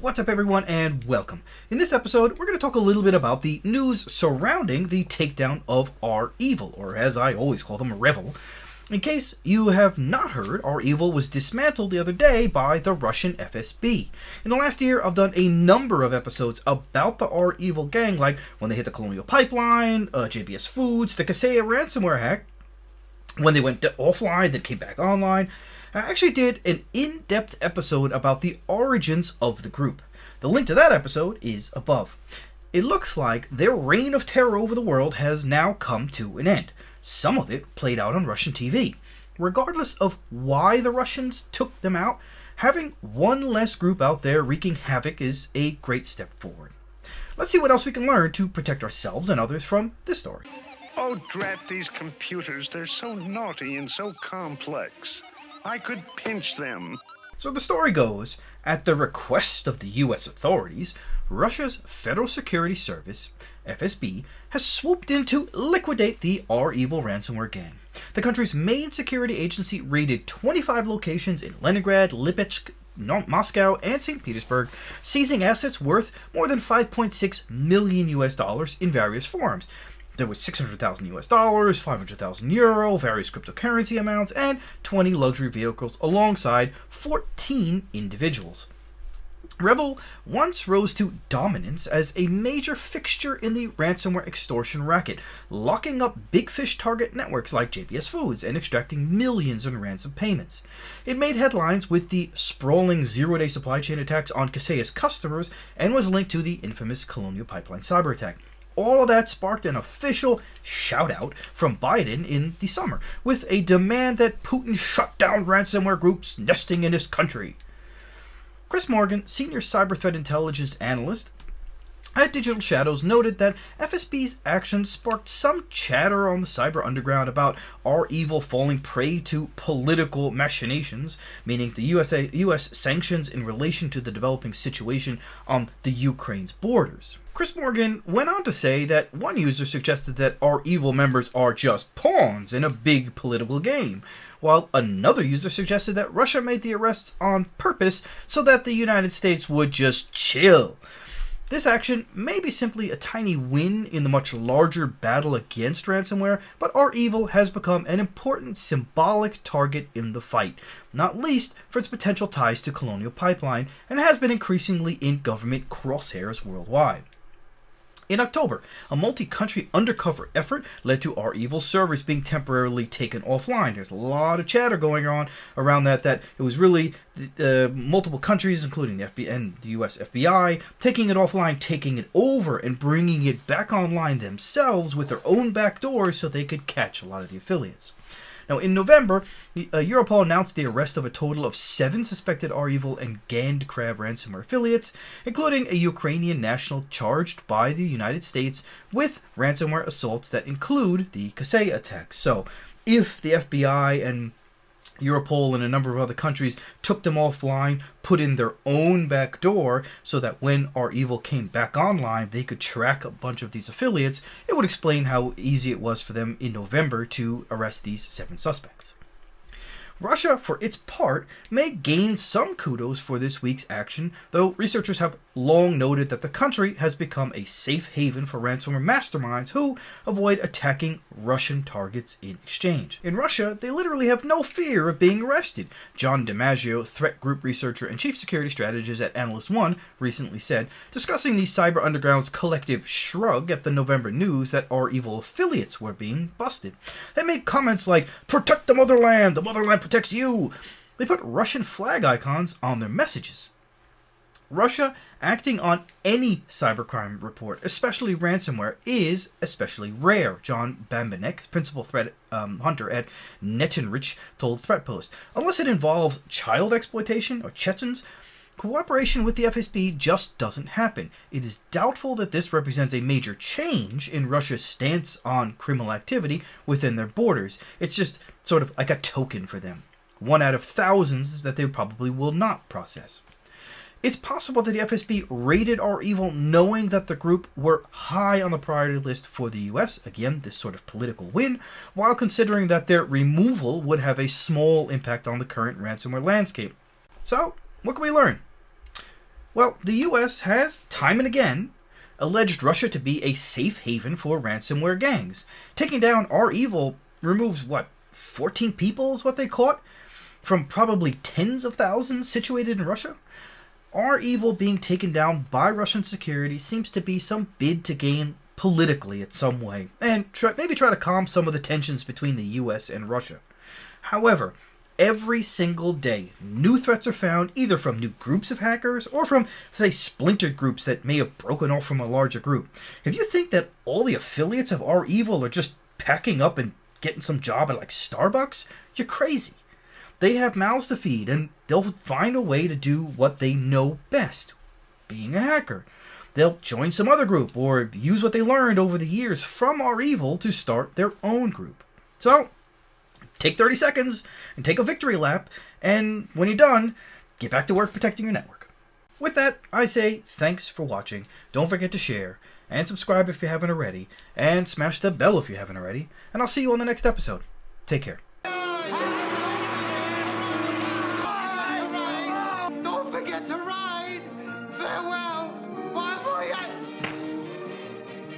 What's up, everyone, and welcome. In this episode, we're going to talk a little bit about the news surrounding the takedown of REvil, or as I always call them, Revil. In case you have not heard, REvil was dismantled the other day by the Russian FSB. In the last year, I've done a number of episodes about the REvil gang, like when they hit the Colonial Pipeline, JBS Foods, the Kaseya ransomware hack, when they went offline, then came back online. I actually did an in-depth episode about the origins of the group. The link to that episode is above. It looks like their reign of terror over the world has now come to an end. Some of it played out on Russian TV. Regardless of why the Russians took them out, having one less group out there wreaking havoc is a great step forward. Let's see what else we can learn to protect ourselves and others from this story. Oh, drat these computers. They're so naughty and so complex. I could pinch them. So the story goes, at the request of the U.S. authorities, Russia's Federal Security Service, FSB, has swooped in to liquidate the REvil ransomware gang. The country's main security agency raided 25 locations in Leningrad, Lipetsk, Moscow, and St. Petersburg, seizing assets worth more than $5.6 million in various forms. There was $600,000, 500,000 euro, various cryptocurrency amounts, and 20 luxury vehicles alongside 14 individuals. Revil once rose to dominance as a major fixture in the ransomware extortion racket, locking up big fish target networks like JBS Foods and extracting millions in ransom payments. It made headlines with the sprawling zero-day supply chain attacks on Kaseya's customers and was linked to the infamous Colonial Pipeline cyber attack. All of that sparked an official shout-out from Biden in the summer, with a demand that Putin shut down ransomware groups nesting in his country. Chris Morgan, senior cyber threat intelligence analyst at Digital Shadows, noted that FSB's actions sparked some chatter on the cyber underground about REvil falling prey to political machinations, meaning the U.S. sanctions in relation to the developing situation on the Ukraine's borders. Chris Morgan went on to say that one user suggested that REvil members are just pawns in a big political game, while another user suggested that Russia made the arrests on purpose so that the United States would just chill. This action may be simply a tiny win in the much larger battle against ransomware, but REvil has become an important symbolic target in the fight, not least for its potential ties to Colonial Pipeline, and has been increasingly in government crosshairs worldwide. In October, a multi-country undercover effort led to REvil servers being temporarily taken offline. There's a lot of chatter going on around that it was really multiple countries, including the FBI and the US FBI, taking it offline, taking it over, and bringing it back online themselves with their own back doors so they could catch a lot of the affiliates. Now, in November, Europol announced the arrest of a total of 7 suspected REvil and GandCrab ransomware affiliates, including a Ukrainian national charged by the United States with ransomware assaults that include the Kaseya attack. So, if the FBI and Europol and a number of other countries took them offline, put in their own back door so that when REvil came back online, they could track a bunch of these affiliates, it would explain how easy it was for them in November to arrest these 7 suspects. Russia, for its part, may gain some kudos for this week's action, though researchers have long noted that the country has become a safe haven for ransomware masterminds who avoid attacking Russian targets in exchange. In Russia, they literally have no fear of being arrested. John DiMaggio, threat group researcher and chief security strategist at Analyst One, recently said, discussing the cyber underground's collective shrug at the November news that REvil affiliates were being busted. They made comments like, "Protect the motherland protects you." They put Russian flag icons on their messages. Russia acting on any cybercrime report, especially ransomware, is especially rare, John Bambanek, principal threat hunter at Netenrich, told ThreatPost. Unless it involves child exploitation or Chechens, cooperation with the FSB just doesn't happen. It is doubtful that this represents a major change in Russia's stance on criminal activity within their borders. It's just sort of like a token for them. One out of thousands that they probably will not process. It's possible that the FSB raided REvil knowing that the group were high on the priority list for the US, again, this sort of political win, while considering that their removal would have a small impact on the current ransomware landscape. So, what can we learn? Well, the US has, time and again, alleged Russia to be a safe haven for ransomware gangs. Taking down REvil removes, 14 people is what they caught? From probably tens of thousands situated in Russia? REvil being taken down by Russian security seems to be some bid to gain politically in some way, and maybe try to calm some of the tensions between the US and Russia. However, every single day, new threats are found either from new groups of hackers or from, say, splintered groups that may have broken off from a larger group. If you think that all the affiliates of REvil are just packing up and getting some job at like Starbucks, you're crazy. They have mouths to feed, and they'll find a way to do what they know best, being a hacker. They'll join some other group or use what they learned over the years from REvil to start their own group. So, take 30 seconds and take a victory lap, and when you're done, get back to work protecting your network. With that, I say thanks for watching. Don't forget to share and subscribe if you haven't already, and smash the bell if you haven't already, and I'll see you on the next episode. Take care. Don't forget to ride. Farewell.